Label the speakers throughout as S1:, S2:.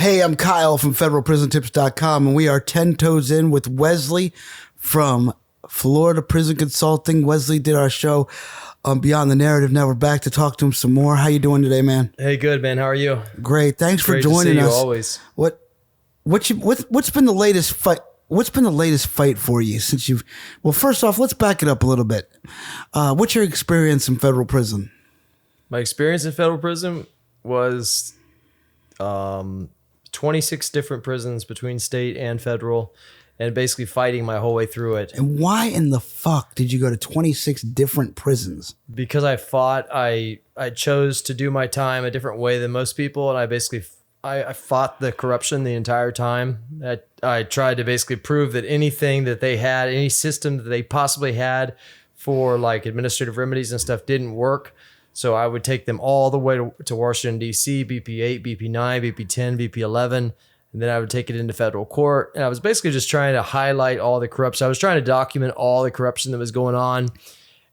S1: Hey, I'm Kyle from federalprisontips.com, and we are 10 toes in with Wesley from Florida Prison Consulting. Wesley did our show on Beyond the Narrative. Now we're back to talk to him some more. How you doing today, man?
S2: Hey, good, man. How are you?
S1: Great. Thanks for
S2: Great
S1: joining
S2: to see
S1: us.
S2: you always.
S1: What's been the latest fight? What's been the latest fight for you since you've? Well, first off, let's back it up a little bit. What's your experience in federal prison?
S2: My experience in federal prison was 26 different prisons between state and federal, and basically fighting my whole way through it.
S1: And why in the fuck did you go to 26 different prisons?
S2: Because I fought. I chose to do my time a different way than most people, and I basically I fought the corruption the entire time. I tried to basically prove that anything that they had, any system that they possibly had for like administrative remedies and stuff didn't work. So I would take them all the way to Washington, D.C., BP 8, BP 9, BP 10, BP 11, and then I would take it into federal court. And I was basically just trying to highlight all the corruption. I was trying to document all the corruption that was going on.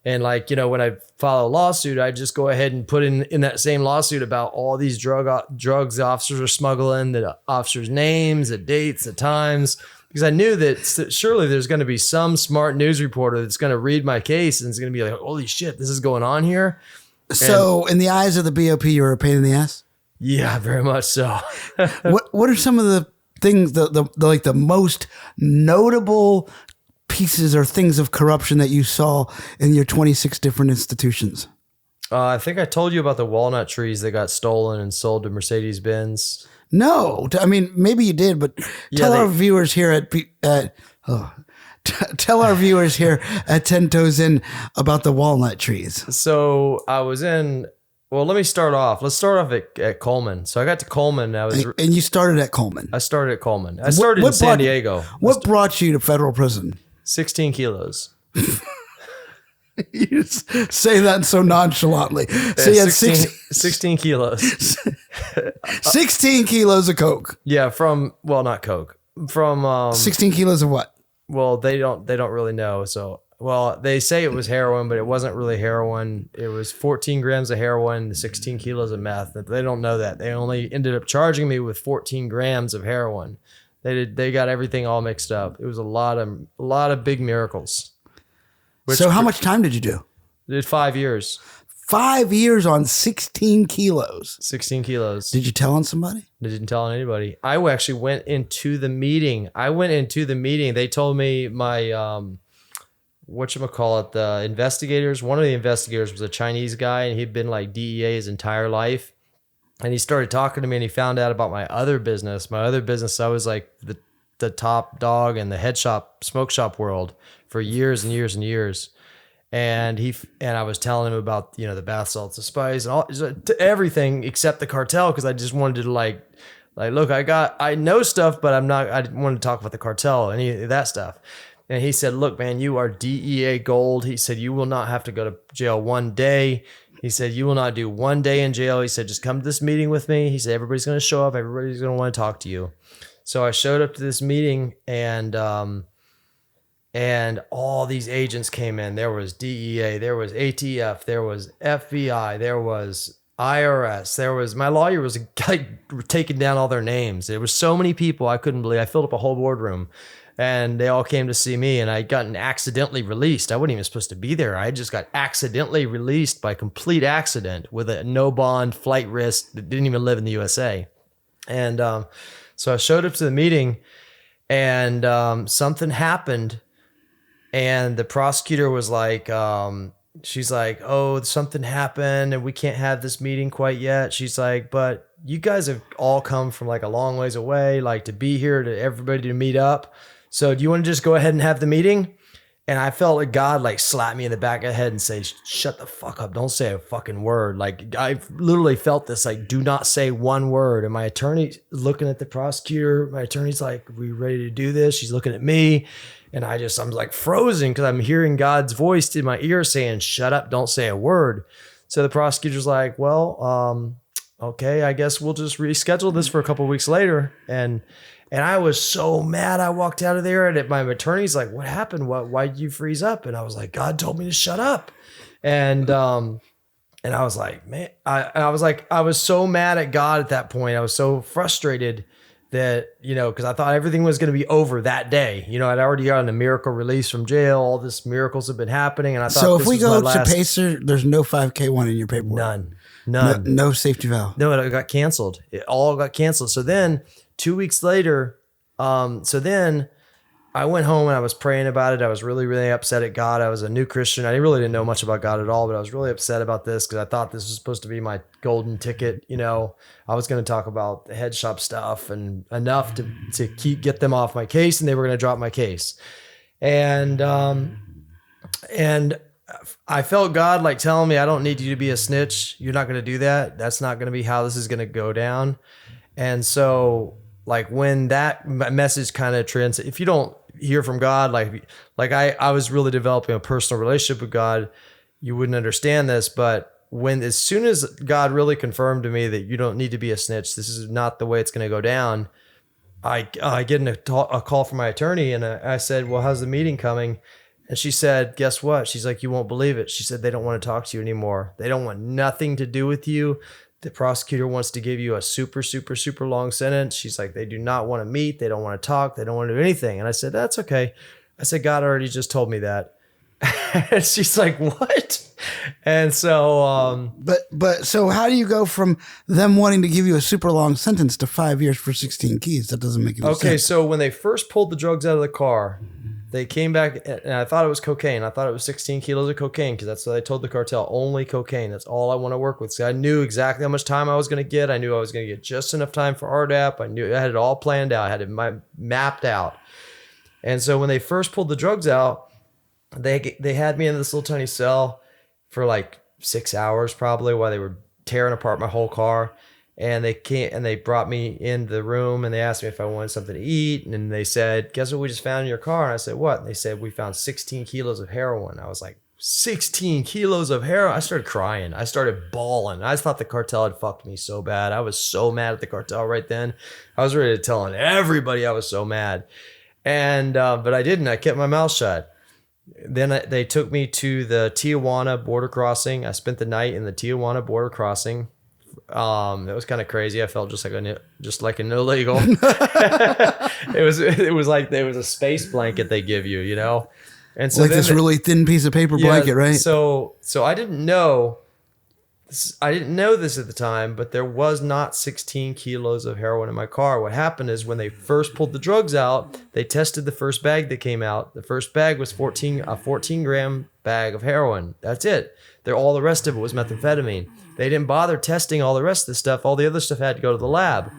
S2: And like, you know, when I file a lawsuit, I just go ahead and put in that same lawsuit about all these drugs the officers are smuggling, the officers' names, the dates, the times, because I knew that surely there's going to be some smart news reporter that's going to read my case and it's going to be like, holy shit, this is going on here.
S1: So, in the eyes of the BOP, you're a pain in the ass?
S2: Yeah, very much so.
S1: What are some of the things, the most notable pieces or things of corruption that you saw in your 26 different institutions?
S2: I think I told you about the walnut trees that got stolen and sold to Mercedes-Benz.
S1: No, I mean, maybe you did, but tell our viewers here tell our viewers here at 10 Toes In about the walnut trees.
S2: So I was well, let me start off. Let's start off at Coleman. So I got to Coleman.
S1: And you started at Coleman.
S2: I started at Coleman. I started in San Diego.
S1: What brought you to federal prison?
S2: 16 kilos.
S1: You just say that so nonchalantly. So you had
S2: 16 kilos.
S1: 16 kilos of coke.
S2: Yeah, not coke. From
S1: 16 kilos of what?
S2: Well, they don't really know. So, well, they say it was heroin, but it wasn't really heroin. It was 14 grams of heroin, 16 kilos of meth. They don't know that. They only ended up charging me with 14 grams of heroin. They got everything all mixed up. It was a lot of big miracles.
S1: So how much time did you do?
S2: I did 5 years.
S1: 5 years on 16 kilos.
S2: 16 kilos.
S1: Did you tell on somebody?
S2: I didn't tell anybody. I actually went into the meeting. They told me my, the investigators, one of the investigators was a Chinese guy, and he'd been like DEA his entire life. And he started talking to me, and he found out about my other business. I was like the top dog in the smoke shop world for years and years and years. And I was telling him about, you know, the bath salts, the spice, and all everything except the cartel, because I just wanted to like look, I know stuff, but I didn't want to talk about the cartel, any of that stuff. And he said, look, man, you are DEA gold. He said, you will not have to go to jail one day. He said, you will not do 1 day in jail. He said, just come to this meeting with me. He said, everybody's going to show up. Everybody's going to want to talk to you. So I showed up to this meeting, and all these agents came in. There was DEA, there was ATF, there was FBI, there was IRS, my lawyer was like taking down all their names. There was so many people, I couldn't believe. I filled up a whole boardroom, and they all came to see me, and I gotten accidentally released. I wasn't even supposed to be there. I just got accidentally released by complete accident with a no bond flight risk that didn't even live in the USA. And so I showed up to the meeting, and something happened. And the prosecutor was like, she's like, oh, something happened and we can't have this meeting quite yet. She's like, but you guys have all come from like a long ways away, like to be here, to everybody to meet up. So do you want to just go ahead and have the meeting? And I felt like God like slapped me in the back of the head and say, shut the fuck up. Don't say a fucking word. Like I literally felt this, like, do not say one word. And my attorney looking at the prosecutor, my attorney's like, we ready to do this? She's looking at me. And I'm like frozen because I'm hearing God's voice in my ear saying, shut up, don't say a word. So the prosecutor's like, well, okay, I guess we'll just reschedule this for a couple of weeks later. And I was so mad. I walked out of there, and my attorney's like, what happened? Why'd you freeze up? And I was like, God told me to shut up. And I was like, man, I was so mad at God at that point. I was so frustrated. that, you know, because I thought everything was going to be over that day. You know, I'd already gotten a miracle release from jail. All this miracles have been happening. And I thought,
S1: So if
S2: this
S1: we
S2: was
S1: go
S2: my
S1: to
S2: last.
S1: Pacer, there's no 5K1 in your paperwork.
S2: None.
S1: No safety valve.
S2: No, it got canceled. It all got canceled. So then 2 weeks later, so then I went home and I was praying about it. I was really, really upset at God. I was a new Christian. I really didn't know much about God at all, but I was really upset about this because I thought this was supposed to be my golden ticket. You know, I was going to talk about the head shop stuff and enough to get them off my case, and they were going to drop my case. And I felt God like telling me, I don't need you to be a snitch. You're not going to do that. That's not going to be how this is going to go down. And so like when that message kind of if you don't hear from God, like I was really developing a personal relationship with God, you wouldn't understand this. But as soon as God really confirmed to me that you don't need to be a snitch, this is not the way it's going to go down. I get a call from my attorney, and I said, well, how's the meeting coming? And she said, guess what? She's like, you won't believe it. She said, they don't want to talk to you anymore. They don't want nothing to do with you. The prosecutor wants to give you a super, super, super long sentence. She's like, they do not want to meet. They don't want to talk. They don't want to do anything. And I said, that's okay. I said, God already just told me that. And she's like, what? And so,
S1: but so how do you go from them wanting to give you a super long sentence to 5 years for 16 keys? That doesn't make any sense.
S2: Okay. So when they first pulled the drugs out of the car, they came back, and I thought it was cocaine. I thought it was 16 kilos of cocaine because that's what I told the cartel. Only cocaine. That's all I want to work with. So I knew exactly how much time I was going to get. I knew I was going to get just enough time for RDAP. I knew I had it all planned out. I had it mapped out. And so when they first pulled the drugs out, they had me in this little tiny cell for like 6 hours probably while they were tearing apart my whole car. And they brought me in the room and they asked me if I wanted something to eat. And they said, guess what we just found in your car? And I said, what? And they said, we found 16 kilos of heroin. I was like, 16 kilos of heroin? I started crying. I started bawling. I thought the cartel had fucked me so bad. I was so mad at the cartel right then. I was ready to tell everybody I was so mad. And, but I didn't. I kept my mouth shut. Then they took me to the Tijuana border crossing. I spent the night in the Tijuana border crossing. It was kind of crazy. I felt just like an illegal. it was like there was a space blanket they give you, you know, and so
S1: like this really thin piece of paper blanket, right?
S2: So I didn't know. I didn't know this at the time, but there was not 16 kilos of heroin in my car. What happened is when they first pulled the drugs out, they tested the first bag that came out. The first bag was a 14-gram bag of heroin. That's it. All the rest of it was methamphetamine. They didn't bother testing all the rest of the stuff. All the other stuff had to go to the lab.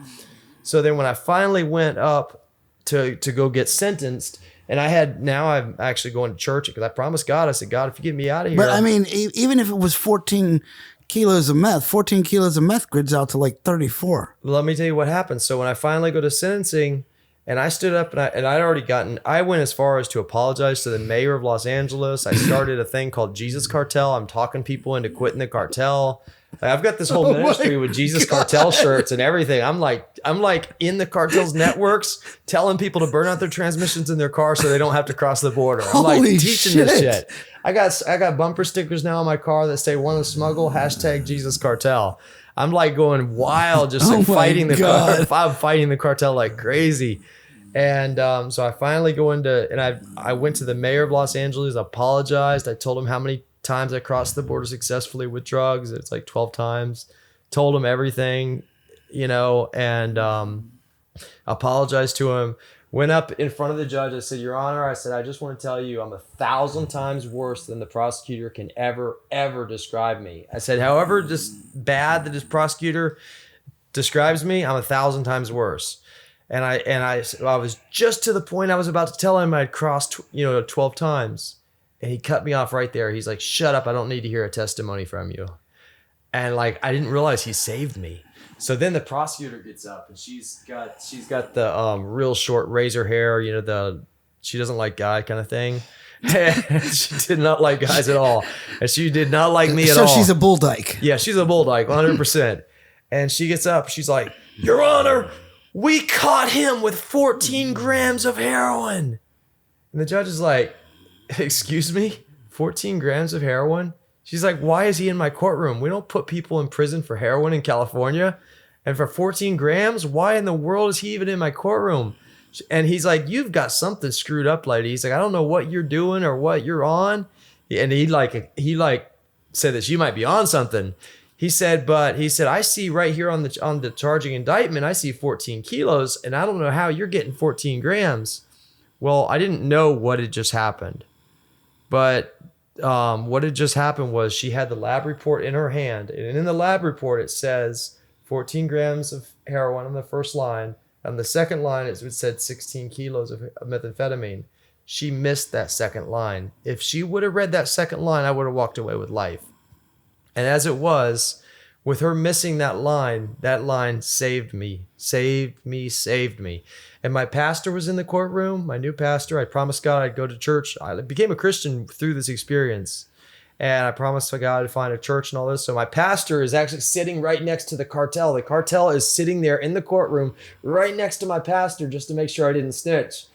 S2: So then when I finally went up to go get sentenced, and I'm actually going to church because I promised God, I said, God, if you get me out of here.
S1: But I mean, even if it was 14 kilos of meth grids out to like 34.
S2: Let me tell you what happened. So when I finally go to sentencing, and I stood up I went as far as to apologize to the mayor of Los Angeles. I started a thing called Jesus Cartel. I'm talking people into quitting the cartel. I've got this whole ministry with Jesus Cartel shirts and everything. I'm like in the cartel's networks telling people to burn out their transmissions in their car so they don't have to cross the border. I'm like teaching this shit. I got bumper stickers now on my car that say "Want to smuggle?" #Jesus Cartel. I'm like going wild, just like fighting the I'm fighting the cartel like crazy. And so I finally I went to the mayor of Los Angeles, apologized. I told him how many times I crossed the border successfully with drugs. It's like 12 times. Told him everything, you know, and apologized to him. Went up in front of the judge. I said, Your Honor, I said, I just want to tell you I'm 1,000 times worse than the prosecutor can ever describe me. I said, however just bad that this prosecutor describes me, I'm 1,000 times worse. And I was just to the point I was about to tell him I'd crossed, 12 times. And he cut me off right there. He's like, shut up. I don't need to hear a testimony from you. And like, I didn't realize he saved me. So then the prosecutor gets up and she's got the real short razor hair, she doesn't like guy kind of thing. She did not like guys at all. And she did not like me at all.
S1: So she's a bull dyke.
S2: Yeah, she's a bull dyke, 100%. And she gets up. She's like, Your Honor, we caught him with 14 grams of heroin. And the judge is like, excuse me, 14 grams of heroin? She's like, why is he in my courtroom? We don't put people in prison for heroin in California. And for 14 grams, why in the world is he even in my courtroom? And he's like, you've got something screwed up, lady. He's like, I don't know what you're doing or what you're on. And he said that she might be on something. He said, I see right here on the charging indictment, I see 14 kilos, and I don't know how you're getting 14 grams. Well, I didn't know what had just happened. But what had just happened was she had the lab report in her hand. And in the lab report, it says 14 grams of heroin on the first line. On the second line, it said 16 kilos of methamphetamine. She missed that second line. If she would have read that second line, I would have walked away with life. And as it was, with her missing that line saved me. And my pastor was in the courtroom, my new pastor. I promised God I'd go to church. I became a Christian through this experience. And I promised God to find a church and all this. So my pastor is actually sitting right next to the cartel. The cartel is sitting there in the courtroom right next to my pastor just to make sure I didn't snitch.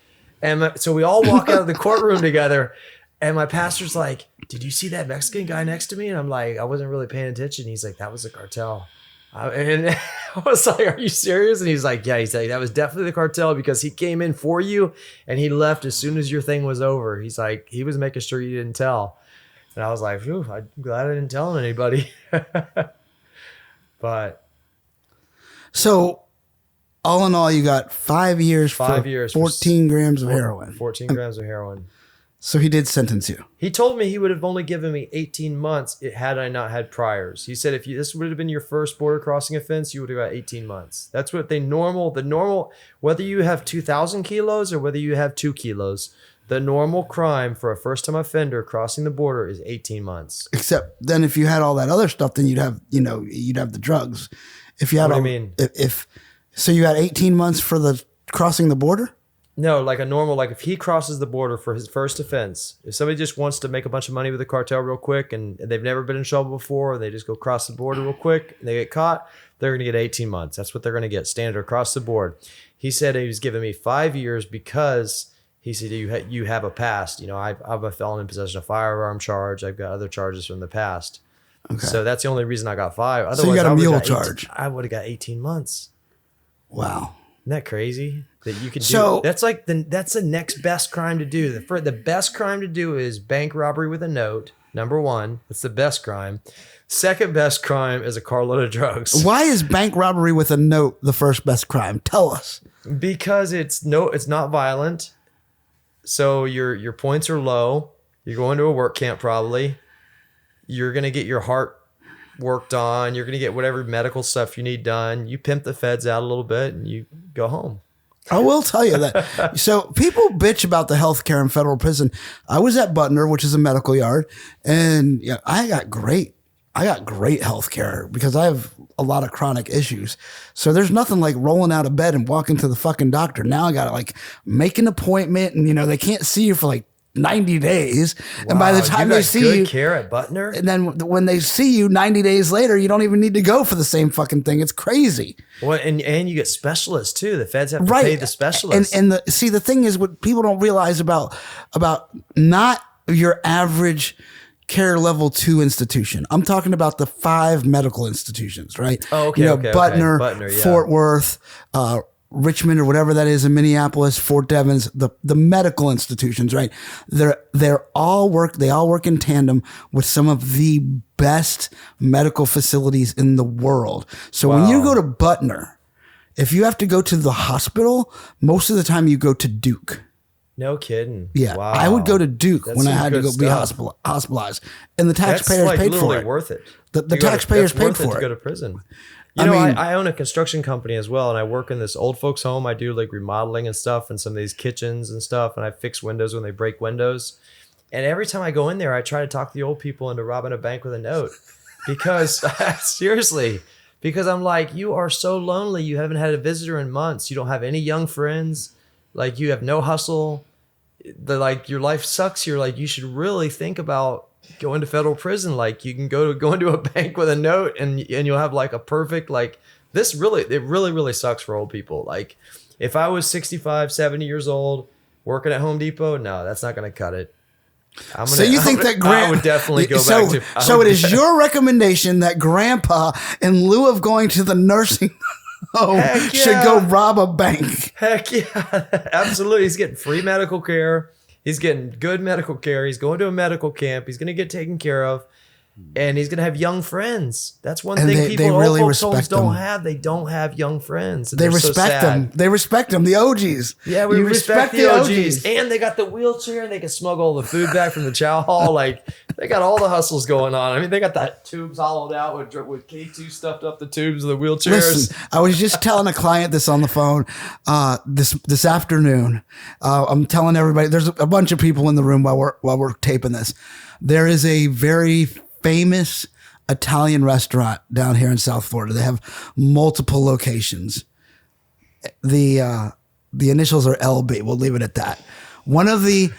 S2: And so we all walk out of the courtroom together. And my pastor's like, did you see that Mexican guy next to me? And I'm like, I wasn't really paying attention. He's like, that was the cartel. And I was like, are you serious? And he's like, yeah. He's like, that was definitely the cartel because he came in for you and he left as soon as your thing was over. He's like, he was making sure you didn't tell. And I was like, phew, I'm glad I didn't tell anybody. But.
S1: So all in all, you got 5 years for 14 grams of heroin.
S2: 14 grams of heroin.
S1: So he did sentence you.
S2: He told me he would have only given me 18 months had I not had priors. He said if this would have been your first border crossing offense, you would have got 18 months. That's what the normal, whether you have 2,000 kilos or whether you have 2 kilos, the normal crime for a first-time offender crossing the border is 18 months.
S1: Except then if you had all that other stuff, then you'd have the drugs. If you had
S2: what do you mean?
S1: So you had 18 months for the crossing the border?
S2: No, like a normal, like if he crosses the border for his first offense, if somebody just wants to make a bunch of money with the cartel real quick and they've never been in trouble before, and they just go cross the border real quick and they get caught, they're going to get 18 months. That's what they're going to get, standard across the board. He said he was giving me 5 years because he said you have a past. You know, I'm a felon in possession of firearm charge. I've got other charges from the past. Okay. So that's the only reason I got 5. Otherwise,
S1: so you got a mule charge.
S2: I would have got 18 months.
S1: Wow.
S2: Isn't that crazy that you could do? That's like that's the next best crime to do. The best crime to do is bank robbery with a note. Number 1, that's the best crime. Second best crime is a carload of drugs.
S1: Why is bank robbery with a note the first best crime? Tell us.
S2: Because it's not violent. So your points are low. You're going to a work camp probably. You're gonna get your heart worked on. You're going to get whatever medical stuff you need done. You pimp the feds out a little bit and you go home.
S1: I will tell you that. So people bitch about the healthcare in federal prison. I was at Butner, which is a medical yard, and I got great healthcare because I have a lot of chronic issues. So there's nothing like rolling out of bed and walking to the fucking doctor. Now I got to like make an appointment and they can't see you for like 90 days. Wow, and by the time they see you,
S2: care at Butner.
S1: And then when they see you 90 days later, you don't even need to go for the same fucking thing. It's crazy.
S2: Well, and you get specialists too. The feds have to pay the specialists.
S1: And the thing is what people don't realize about not your average care level 2 institution. I'm talking about the 5 medical institutions, right?
S2: Oh, okay.
S1: Butner,
S2: yeah.
S1: Fort Worth, Richmond or whatever that is in Minneapolis, Fort Devens, the medical institutions, right? They all work in tandem with some of the best medical facilities in the world. So when you go to Butner, if you have to go to the hospital, most of the time you go to Duke.
S2: No kidding.
S1: Yeah.
S2: Wow.
S1: I would go to Duke when I had to go be hospitalized. And the taxpayers paid for it.
S2: Worth it.
S1: The taxpayers paid for it.
S2: To go to prison. I own a construction company as well, and I work in this old folks home. I do like remodeling and stuff and some of these kitchens and stuff, and I fix windows when they break windows. And every time I go in there, I try to talk the old people into robbing a bank with a note because seriously, because I'm like, you are so lonely. You haven't had a visitor in months. You don't have any young friends. Like you have no hustle. Your life sucks. You're like, you should really think about going to federal prison. Like you can go into a bank with a note and you'll have like a perfect, like it really sucks for old people. Like if I was 65, 70 years old working at Home Depot, no, that's not going to cut it.
S1: So you think that
S2: I would definitely go back to.
S1: So it is your recommendation that Grandpa, in lieu of going to the nursing home, should go rob a bank?
S2: Heck yeah, absolutely. He's getting free medical care. He's getting good medical care. He's going to a medical camp. He's going to get taken care of. And he's going to have young friends. That's one thing people in old folks' homes don't have. They don't have young friends.
S1: They respect them. They respect them. The OGs.
S2: Yeah, we respect the OGs. And they got the wheelchair and they can smuggle all the food back from the chow hall. Like, they got all the hustles going on. I mean, they got that tubes hollowed out with K2 stuffed up the tubes of the wheelchairs.
S1: Listen, I was just telling a client this on the phone this afternoon. I'm telling everybody, there's a bunch of people in the room while we're taping this. There is a very famous Italian restaurant down here in South Florida. They have multiple locations. The initials are LB. We'll leave it at that. One of the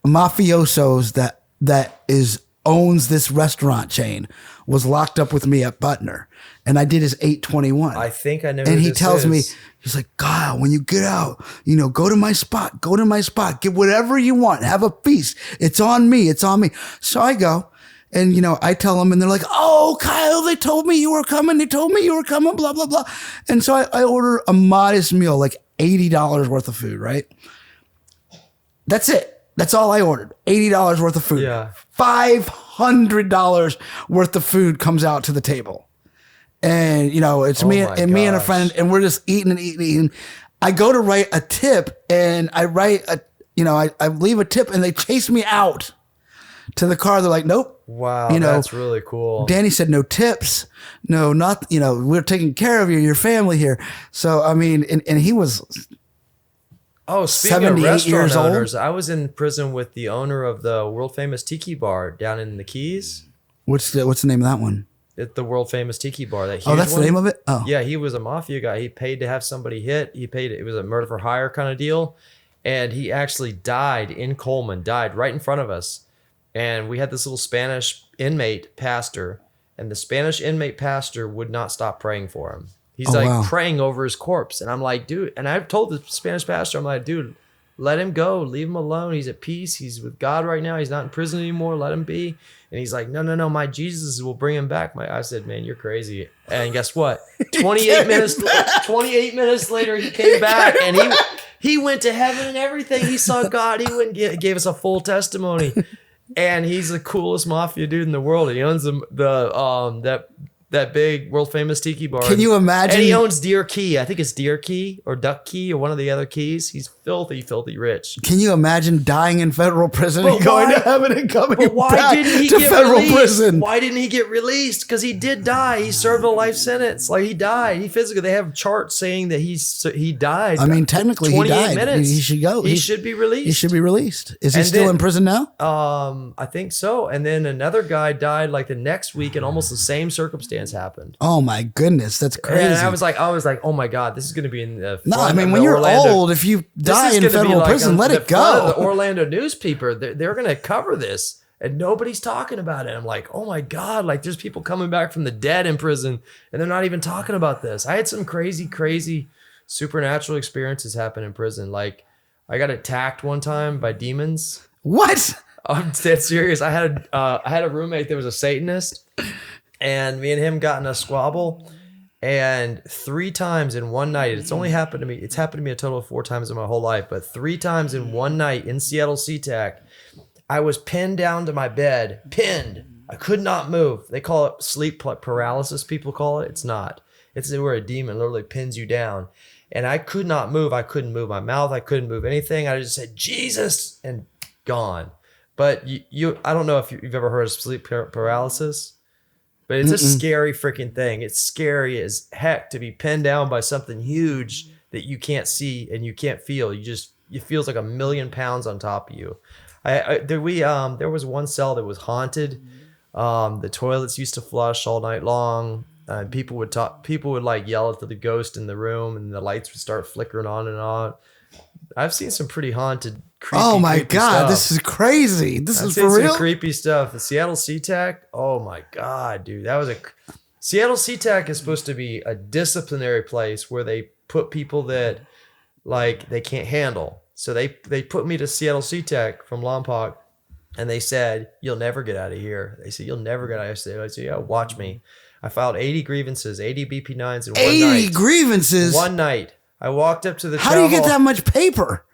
S1: mafiosos that owns this restaurant chain was locked up with me at Butner, and I did his 821.
S2: I think I know.
S1: And he tells me, he's like, Kyle, when you get out, go to my spot. Go to my spot. Get whatever you want. Have a feast. It's on me. It's on me. So I go. And, I tell them and they're like, oh, Kyle, they told me you were coming. They told me you were coming, blah, blah, blah. And so I order a modest meal, like $80 worth of food, right? That's it. That's all I ordered. $80 worth of food.
S2: Yeah.
S1: $500 worth of food comes out to the table. And, it's me and a friend, and we're just eating and eating and eating. I go to write a tip and I write I leave a tip and they chase me out to the car. They're like, nope.
S2: Wow, that's really cool.
S1: Danny said no tips. No, not, we're taking care of you, your family here. So, I mean, and he was
S2: speaking of restaurant owners, I was in prison with the owner of the world famous tiki bar down in the Keys.
S1: What's the name of that one?
S2: It's the world famous tiki bar. That's
S1: the name of it? Oh.
S2: Yeah, he was a mafia guy. He paid to have somebody hit. It was a murder for hire kind of deal. And he actually died in Coleman, died right in front of us. And we had this little Spanish inmate pastor, and the Spanish inmate pastor would not stop praying for him. He's praying over his corpse. And I'm like, dude, and I've told the Spanish pastor, I'm like, dude, let him go. Leave him alone. He's at peace. He's with God right now. He's not in prison anymore. Let him be. And he's like, no, my Jesus will bring him back. I said, man, you're crazy. And guess what? 28 minutes later, he came back and he went to heaven and everything. He saw God. He went and gave us a full testimony. And he's the coolest mafia dude in the world. He owns that big world famous tiki bar.
S1: Can you imagine?
S2: And he owns Deer Key. I think it's Deer Key or Duck Key or one of the other keys. He's filthy rich.
S1: Can you imagine dying in federal prison and going to heaven and coming back to federal prison?
S2: Why didn't he get released? Because he did die. He served a life sentence. Like, he died. He physically, they have charts saying that he died.
S1: I mean, technically he died.
S2: Minutes.
S1: He should go.
S2: He should be released.
S1: He should be released. Is he still in prison now?
S2: I think so. And then another guy died like the next week and almost the same circumstance happened.
S1: Oh my goodness, that's crazy.
S2: And I was like, oh my God, this is going to be in the
S1: No, I mean, when you're old, if you die in federal prison, let it go.
S2: The Orlando newspaper, they're going to cover this and nobody's talking about it. I'm like, oh my God, like there's people coming back from the dead in prison and they're not even talking about this. I had some crazy supernatural experiences happen in prison. Like, I got attacked one time by demons.
S1: What?
S2: I'm dead serious. I had a roommate that was a Satanist, and me and him got in a squabble. And 3 times in one night, it's happened to me a total of 4 times in my whole life, but 3 times in one night in Seattle SeaTac, I was pinned down to my bed. Pinned. I could not move. They call it sleep paralysis. People call it. It's not. It's where a demon literally pins you down. And I could not move. I couldn't move my mouth. I couldn't move anything. I just said, Jesus, and gone. But I don't know if you've ever heard of sleep paralysis, but it's a scary freaking thing. It's scary as heck to be pinned down by something huge that you can't see and you can't feel. It feels like 1,000,000 pounds on top of you. There was one cell that was haunted. The toilets used to flush all night long. People would like yell at the ghost in the room, and the lights would start flickering on and on. I've seen some pretty haunted, creepy.
S1: Oh my
S2: God,
S1: stuff. This is crazy. This is for real.
S2: Some creepy stuff. The Seattle SeaTac. Oh my God, dude, Seattle SeaTac is supposed to be a disciplinary place where they put people that like they can't handle. So they put me to Seattle SeaTac from Lompoc, And they said, you'll never get out of here. They said, you'll never get out of here. I said, yeah, watch me. I filed 80 grievances, 80 BP9s in
S1: 80
S2: one night.
S1: grievances?
S2: One night. I walked up to the
S1: How do you get that much paper?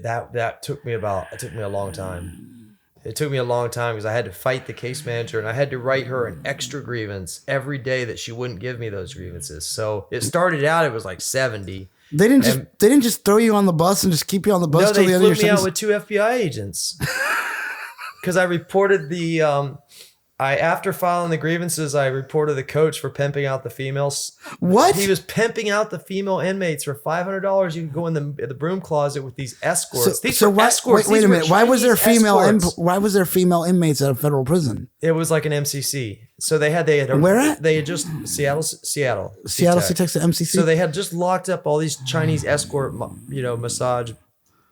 S2: That took me a long time. It took me a long time because I had to fight the case manager and I had to write her an extra grievance every day that she wouldn't give me those grievances. So it started out, it was like 70.
S1: They didn't just throw you on the bus and just keep you on the bus.
S2: No, they flew me out with 2 FBI agents. Because I reported after filing the grievances, I reported the coach for pimping out the females.
S1: What?
S2: He was pimping out the female inmates for $500. You could go in the broom closet with these escorts. Escorts.
S1: Wait a minute. Why was there female inmates at a federal prison?
S2: It was like an MCC. So they had
S1: where at?
S2: They had just Seattle,
S1: C-Tech, MCC.
S2: So they had just locked up all these Chinese escort, massage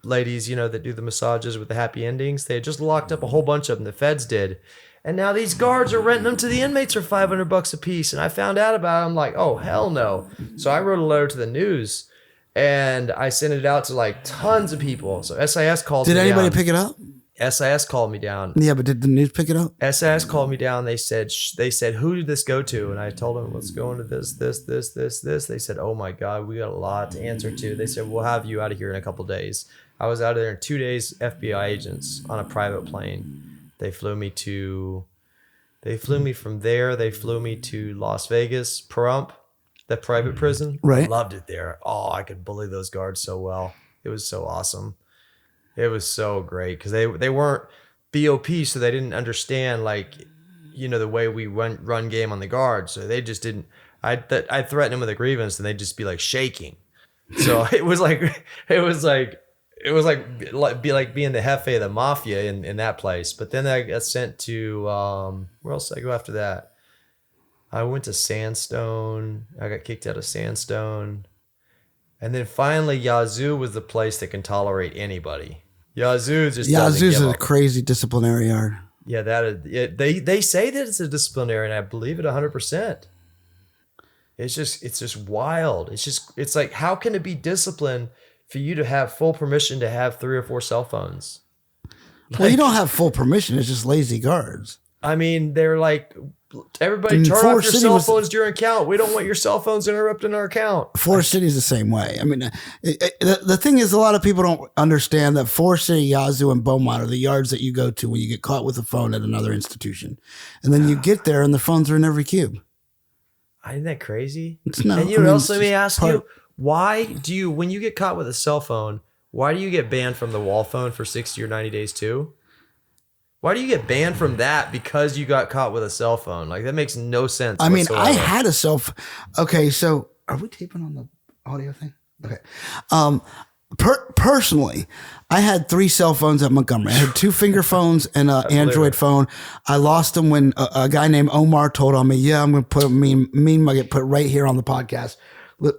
S2: ladies, that do the massages with the happy endings. They had just locked up a whole bunch of them. The feds did. And now these guards are renting them to the inmates for $500 a piece. And I found out about it. I'm like, oh, hell no. So I wrote a letter to the news and I sent it out to like tons of people. So SIS called me down.
S1: Did anybody pick it up?
S2: SIS called me down.
S1: Yeah, but did the news pick it up?
S2: SIS called me down. They said, who did this go to? And I told them, let's go into this. They said, oh my God, we got a lot to answer to. They said, we'll have you out of here in a couple days. I was out of there in 2 days, FBI agents on a private plane. They flew me from there. They flew me to Las Vegas, Pahrump, the private prison.
S1: Right.
S2: I loved it there. Oh, I could bully those guards so well. It was so awesome. It was so great because they weren't BOP, so they didn't understand the way we run game on the guards. So they just didn't. I threatened them with a grievance, and they'd just be like shaking. So it was like being the jefe of the mafia in that place. But then I got sent to where else did I go after that? I went to Sandstone. I got kicked out of Sandstone. And then finally Yazoo was the place that can tolerate anybody. Yazoo's
S1: a crazy disciplinary yard.
S2: Yeah, that is, they say that it's a disciplinary and I believe it 100%. It's just wild. It's like, how can it be disciplined for you to have full permission to have 3 or 4 cell phones?
S1: Well, you don't have full permission. It's just lazy guards.
S2: I mean, they're like, everybody turn off your cell phones during count. We don't want your cell phones interrupting our count.
S1: Forest City's the same way. I mean, the thing is, a lot of people don't understand that Forest City, Yazoo, and Beaumont are the yards that you go to when you get caught with a phone at another institution. And then you get there and the phones are in every cube.
S2: Isn't that crazy?
S1: No,
S2: and let me ask you, why do you, when you get caught with a cell phone, why do you get banned from the wall phone for 60 or 90 days too? Why do you get banned from that because you got caught with a cell phone? Like, that makes no sense.
S1: I mean, I had a cell phone. Okay, so are we taping on the audio thing? Okay. Personally, I had 3 cell phones at Montgomery. I had 2 finger phones and an Android phone. I lost them when a guy named Omar told on me, yeah, I'm going to put Mean Mugget put right here on the podcast.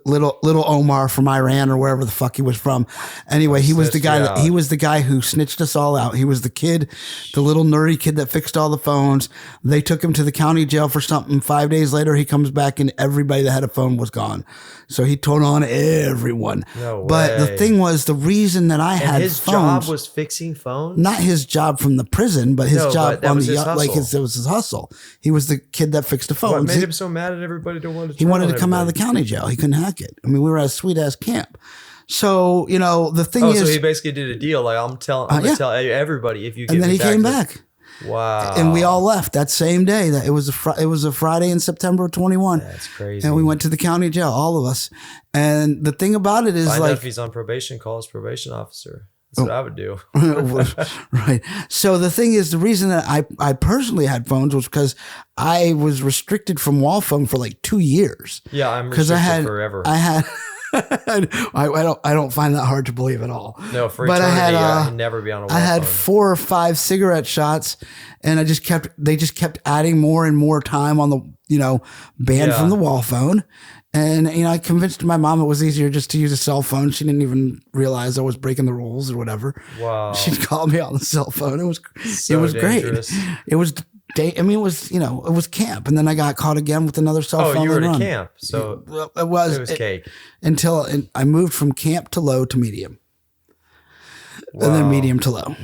S1: Little Omar from Iran or wherever the fuck he was from. Anyway, he was the guy who snitched us all out. He was the little nerdy kid that fixed all the phones. They took him to the county jail for something. 5 days later, he comes back and everybody that had a phone was gone. So he told on everyone.
S2: No way.
S1: But the thing was, the reason that I had
S2: his
S1: phones,
S2: job was fixing phones.
S1: not his job from the prison, but his job
S2: on
S1: the it was his hustle. He was the kid that fixed the phones.
S2: What made him so mad at everybody to want to?
S1: He wanted to come out of the county jail. He couldn't hack it. I mean, we were at a sweet ass camp. So, the thing is.
S2: So he basically did a deal. Like, I'm going to tell everybody if you get me back.
S1: And then he came back.
S2: Wow.
S1: And we all left that same day. That it was a Friday in September of 21.
S2: That's crazy.
S1: And we went to the county jail, all of us. And the thing about it is,
S2: Find out if he's on probation, call his probation officer. That's what I would do.
S1: Right. So the thing is, the reason that I personally had phones was because I was restricted from wall phone for like 2 years.
S2: Yeah, I'm restricted forever.
S1: I had. I don't find that hard to believe at all.
S2: No, for eternity, I can never be on a wall phone.
S1: I had 4 or 5 cigarette shots, and they just kept adding more and more time on the ban from the wall phone. And, I convinced my mom it was easier just to use a cell phone. She didn't even realize I was breaking the rules or whatever.
S2: Wow.
S1: She'd call me on the cell phone. It was
S2: dangerous.
S1: Great. It was, it was camp. And then I got caught again with another cell phone.
S2: Oh, you were at camp. So
S1: it was cake. Until I moved from camp to low to medium. Wow. And then medium to low.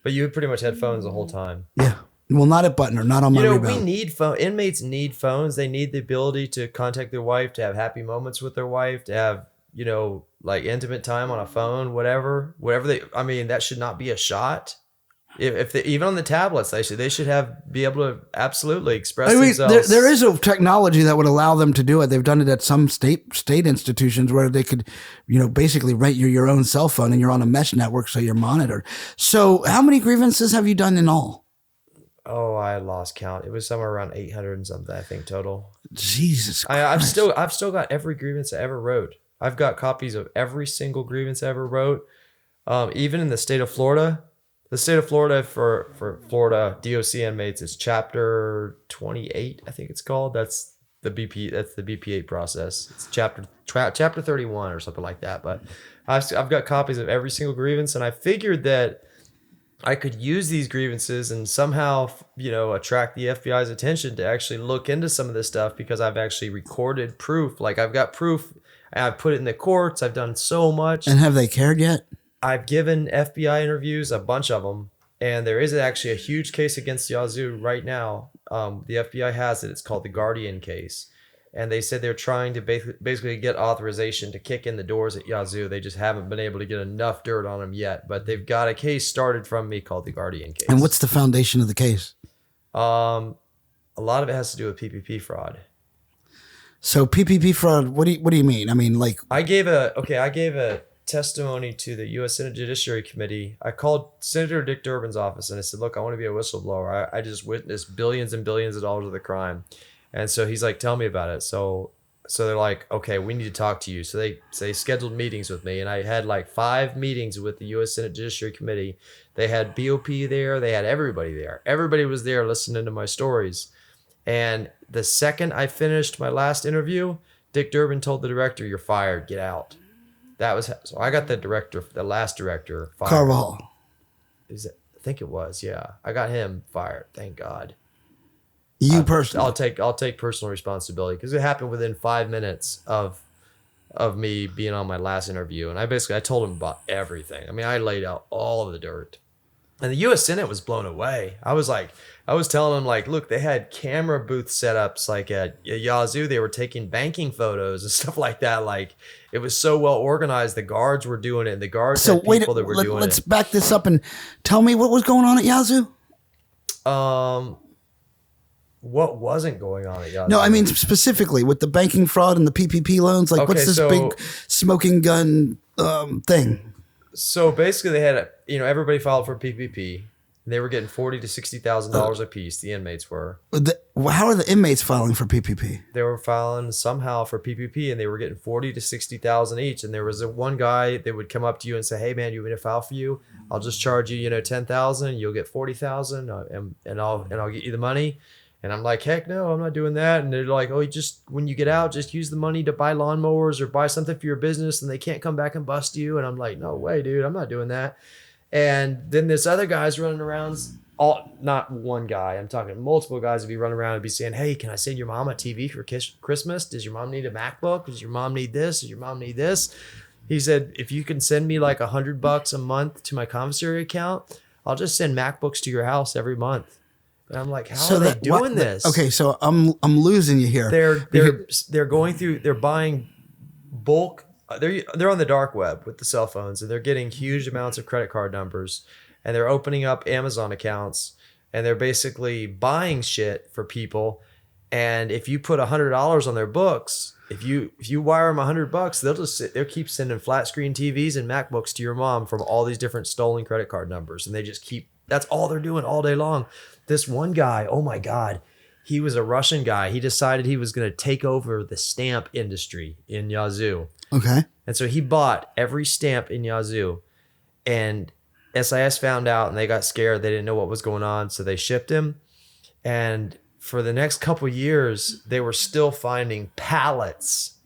S2: But you pretty much had phones the whole time.
S1: Yeah. Well, not at Butner, not on my
S2: We
S1: rebound.
S2: need phone. Inmates need phones. They need the ability to contact their wife, to have happy moments with their wife, to have, like intimate time on a phone, whatever that should not be a shot. If they, even on the tablets, they should be able to absolutely express themselves.
S1: There is a technology that would allow them to do it. They've done it at some state institutions where they could, basically rent your own cell phone and you're on a mesh network, so you're monitored. So how many grievances have you done in all?
S2: Oh, I lost count. It was somewhere around 800 and something, I think, total.
S1: Jesus Christ.
S2: I've still got every grievance I ever wrote. I've got copies of every single grievance I ever wrote. Even in the state of Florida. The state of Florida for Florida DOC inmates is Chapter 28, I think it's called. That's the BP8 process. It's Chapter 31 or something like that. But I've got copies of every single grievance, and I figured that I could use these grievances and somehow, attract the FBI's attention to actually look into some of this stuff, because I've actually recorded proof. Like, I've got proof, and I've put it in the courts. I've done so much.
S1: And have they cared yet?
S2: I've given FBI interviews, a bunch of them, and there is actually a huge case against Yazoo right now. The FBI has it. It's called the Guardian case. And they said they're trying to basically get authorization to kick in the doors at Yazoo. They just haven't been able to get enough dirt on them yet. But they've got a case started from me called the Guardian case.
S1: And what's the foundation of the case?
S2: A lot of it has to do with PPP fraud.
S1: So PPP fraud, what do you mean? I mean, like...
S2: I gave a testimony to the U.S. Senate Judiciary Committee. I called Senator Dick Durbin's office and I said, look, I want to be a whistleblower. I just witnessed billions and billions of dollars of the crime. And so he's like, tell me about it. So they're like, okay, we need to talk to you. So they scheduled meetings with me, and I had like 5 meetings with the U.S. Senate Judiciary Committee. They had BOP there. They had everybody there. Everybody was there listening to my stories. And the second I finished my last interview, Dick Durbin told the director, you're fired, get out. So I got the last director fired.
S1: Carvajal.
S2: I think it was, yeah. I got him fired, thank God.
S1: You personally?
S2: I'll take personal responsibility, because it happened within 5 minutes of me being on my last interview, and I told him about everything. I mean, I laid out all of the dirt, and the U.S. Senate was blown away. I was telling them, like, look, they had camera booth setups like at Yazoo. They were taking banking photos and stuff like that. Like, it was so well organized. The guards were doing it. And the guards had people that were doing it.
S1: Let's back this up and tell me what was going on at Yazoo.
S2: What wasn't going on at Yazoo?
S1: No, I mean specifically with the banking fraud and the PPP loans. Like, what's this big smoking gun thing?
S2: So basically, they had everybody filed for PPP. They were getting $40,000 to $60,000 a piece. The inmates were.
S1: How are the inmates filing for PPP?
S2: They were filing somehow for PPP, and they were getting $40,000 to $60,000 each. And there was one guy that would come up to you and say, "Hey, man, you want me to file for you? I'll just charge you, $10,000. You'll get $40,000, and I'll get you the money." And I'm like, heck no, I'm not doing that. And they're like, oh, when you get out, just use the money to buy lawnmowers or buy something for your business, and they can't come back and bust you. And I'm like, no way, dude, I'm not doing that. And then this other guy's running around, not one guy, I'm talking multiple guys would be running around and be saying, hey, can I send your mom a TV for Christmas? Does your mom need a MacBook? Does your mom need this? Does your mom need this? He said, if you can send me like $100 a month to my commissary account, I'll just send MacBooks to your house every month. And I'm like, how are they doing this?
S1: Okay, so I'm losing you here.
S2: They're going through, they're buying bulk. They're on the dark web with the cell phones, and they're getting huge amounts of credit card numbers, and they're opening up Amazon accounts, and they're basically buying shit for people. And if you put $100 on their books, if you wire them $100, they'll keep sending flat screen TVs and MacBooks to your mom from all these different stolen credit card numbers, and they just keep. That's all they're doing all day long. This one guy, oh my God, he was a Russian guy. He decided he was going to take over the stamp industry in Yazoo.
S1: Okay.
S2: And so he bought every stamp in Yazoo, and SIS found out, and they got scared. They didn't know what was going on, so they shipped him. And for the next couple of years, they were still finding pallets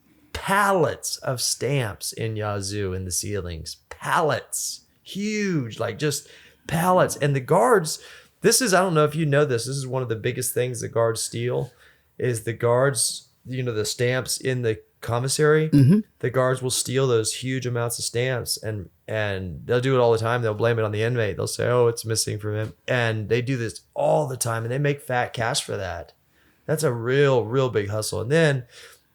S2: of stamps in Yazoo in the ceilings. Pallets. Huge, like just pallets. And the guards, I don't know if you know this is one of the biggest things the guards steal, is the guards, the stamps in the commissary, the guards will steal those huge amounts of stamps, and they'll do it all the time. They'll blame it on the inmate. They'll say, "Oh, it's missing from him," and they do this all the time, and they make fat cash for that. That's a real big hustle. And then,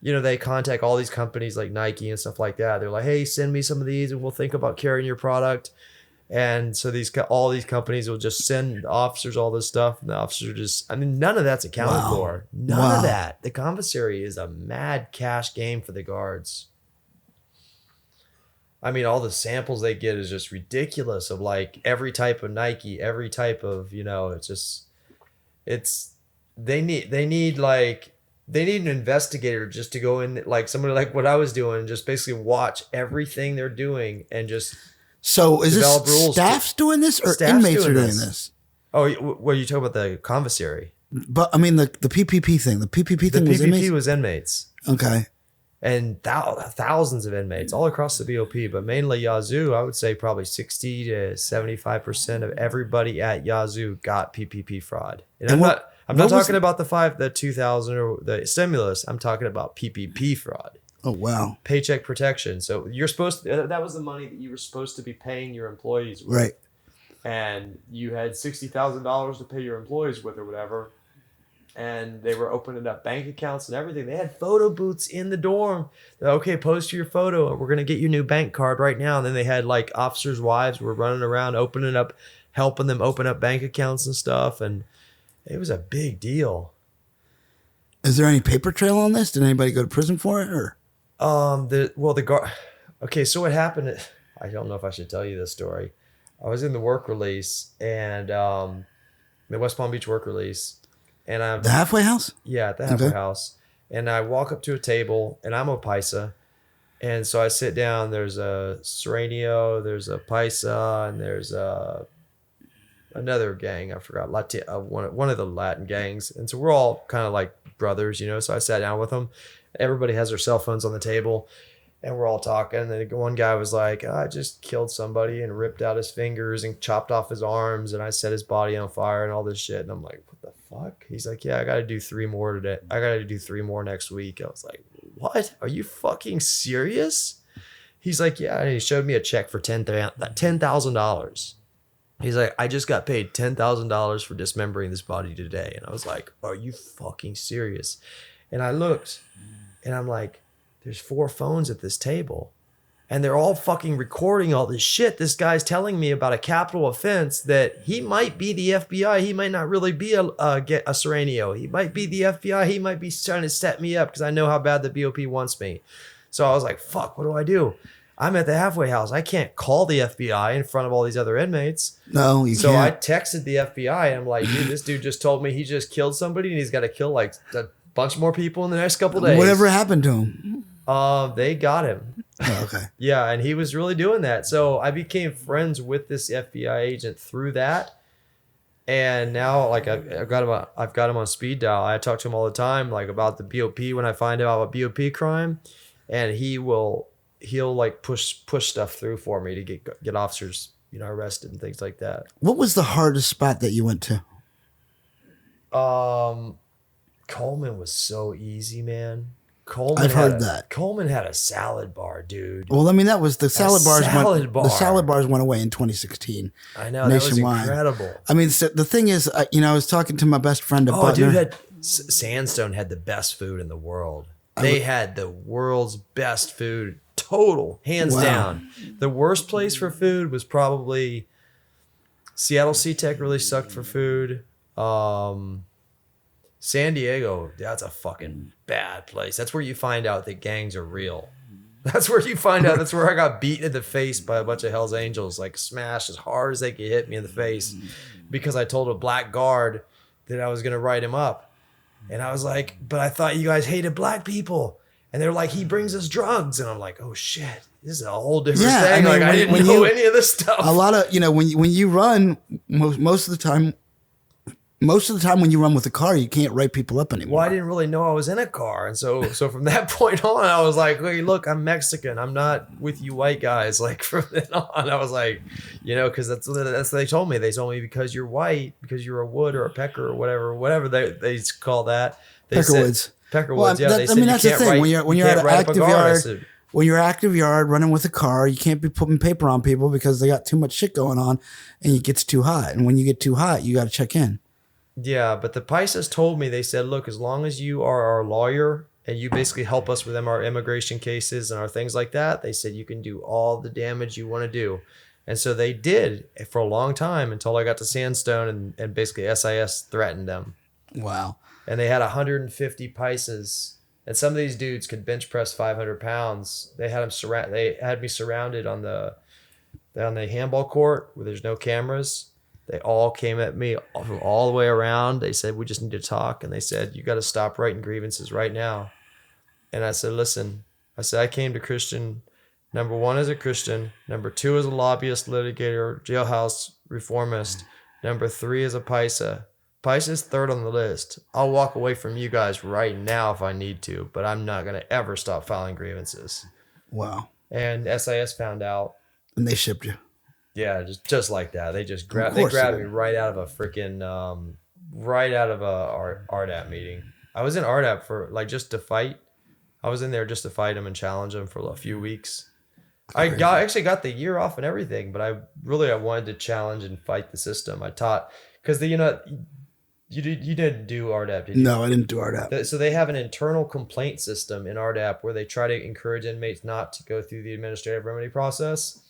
S2: they contact all these companies like Nike and stuff like that. They're like, "Hey, send me some of these, and we'll think about carrying your product." And so all these companies will just send officers all this stuff, and the officers none of that's accounted for. None of that. The commissary is a mad cash game for the guards. I mean, all the samples they get is just ridiculous, of like every type of Nike, every type of, they need an investigator just to go in, like somebody like what I was doing, just basically watch everything they're doing and just.
S1: So is this staff's doing this or inmates are doing this?
S2: Oh, what are you talking about, the commissary?
S1: But I mean the PPP thing. The PPP thing was inmates?
S2: The PPP was inmates.
S1: Okay.
S2: And thousands of inmates all across the BOP, but mainly Yazoo. I would say probably 60 to 75% of everybody at Yazoo got PPP fraud. And I'm not talking about the 2000 or the stimulus. I'm talking about PPP fraud.
S1: Oh, wow.
S2: Paycheck protection. So you're supposed to, that was the money that you were supposed to be paying your employees with.
S1: Right.
S2: And you had $60,000 to pay your employees with or whatever. And they were opening up bank accounts and everything. They had photo booths in the dorm. They're, okay, post your photo. We're going to get your new bank card right now. And then they had like officers' wives were running around, helping them open up bank accounts and stuff. And it was a big deal.
S1: Is there any paper trail on this? Did anybody go to prison for it, or?
S2: The guard. Okay, so what happened? I don't know if I should tell you this story. I was in the work release and the West Palm Beach work release, and
S1: the halfway house.
S2: Yeah, at the halfway house, and I walk up to a table, and I'm a paisa, and so I sit down. There's a Serenio, there's a paisa, and there's another gang. I forgot one of the Latin gangs, and so we're all kind of like brothers, So I sat down with them. Everybody has their cell phones on the table, and we're all talking. And then one guy was like, I just killed somebody and ripped out his fingers and chopped off his arms, and I set his body on fire and all this shit. And I'm like, what the fuck? He's like, yeah, I got to do 3 more today. I got to do 3 more next week. I was like, what? Are you fucking serious? He's like, yeah. And he showed me a check for $10,000. He's like, I just got paid $10,000 for dismembering this body today. And I was like, are you fucking serious? And I looked, and I'm like, there's 4 phones at this table, and they're all fucking recording all this shit. This guy's telling me about a capital offense that he might be the FBI. He might not really be a Serenio. He might be the FBI. He might be trying to set me up because I know how bad the BOP wants me. So I was like, fuck, what do I do? I'm at the halfway house. I can't call the FBI in front of all these other inmates.
S1: No, you can't.
S2: So I texted the FBI, and I'm like, dude, this dude just told me he just killed somebody, and he's got to kill like a bunch more people in the next couple days.
S1: Whatever happened to him?
S2: They got him.
S1: Oh, okay.
S2: Yeah, and he was really doing that. So I became friends with this FBI agent through that. And now, like, I've got him on speed dial. I talk to him all the time, like, about the BOP when I find out about BOP crime, and he'll like push stuff through for me to get officers, arrested and things like that.
S1: What was the hardest spot that you went to?
S2: Coleman was so easy, man.
S1: I've heard that.
S2: Coleman had a salad bar, dude.
S1: Well, I mean, that was the salad bars.
S2: Bar.
S1: The salad bars went away in 2016.
S2: I know,
S1: nationwide.
S2: That was incredible.
S1: I mean, so the thing is, I was talking to my best friend at Butner.
S2: Dude, Sandstone had the best food in the world. They had the world's best food, total, hands down. The worst place for food was probably Seattle SeaTech. Really sucked for food. San Diego, that's a fucking bad place. That's where you find out that gangs are real. That's where you find out. That's where I got beaten in the face by a bunch of Hell's Angels, like smashed as hard as they could hit me in the face because I told a black guard that I was going to write him up. And I was like, but I thought you guys hated black people. And they're like, he brings us drugs. And I'm like, oh shit, this is a whole different thing. I mean, I didn't know any of this stuff.
S1: A lot of, when you run, most of the time, Most of the time when you run with a car, you can't write people up anymore.
S2: Well, I didn't really know I was in a car. And so from that point on, I was like, hey, look, I'm Mexican. I'm not with you white guys. Like from then on, I was like, because that's what they told me. They told me because you're white, because you're a wood or a pecker or whatever they call that.
S1: Peckerwoods.
S2: Peckerwoods, yeah. They said
S1: that's the thing. When you're at an active yard, when you're active yard running with a car, you can't be putting paper on people because they got too much shit going on and it gets too hot. And when you get too hot, you got to check in.
S2: Yeah, but the Paisas told me, they said, look, as long as you are our lawyer and you basically help us with our immigration cases and our things like that, they said you can do all the damage you want to do. And so they did for a long time until I got to Sandstone and basically SIS threatened them.
S1: Wow.
S2: And they had 150 Paisas. And some of these dudes could bench press 500 pounds. They had me surrounded on the handball court where there's no cameras. They all came at me from all the way around. They said, we just need to talk. And they said, you got to stop writing grievances right now. And I said, listen, I came to Christian, number one as a Christian, number two as a lobbyist, litigator, jailhouse reformist, number three as a Paisa. Paisa's third on the list. I'll walk away from you guys right now if I need to, but I'm not going to ever stop filing grievances.
S1: Wow.
S2: And SIS found out. And
S1: they shipped you.
S2: Yeah, just like that. They just grabbed me right out of a freaking RDAP meeting. I was in RDAP for just to fight. I was in there just to fight him and challenge him for a few weeks. I actually got the year off and everything, but I wanted to challenge and fight the system. I taught because you didn't do RDAP, did you?
S1: No, I didn't do RDAP.
S2: So they have an internal complaint system in RDAP where they try to encourage inmates not to go through the administrative remedy process.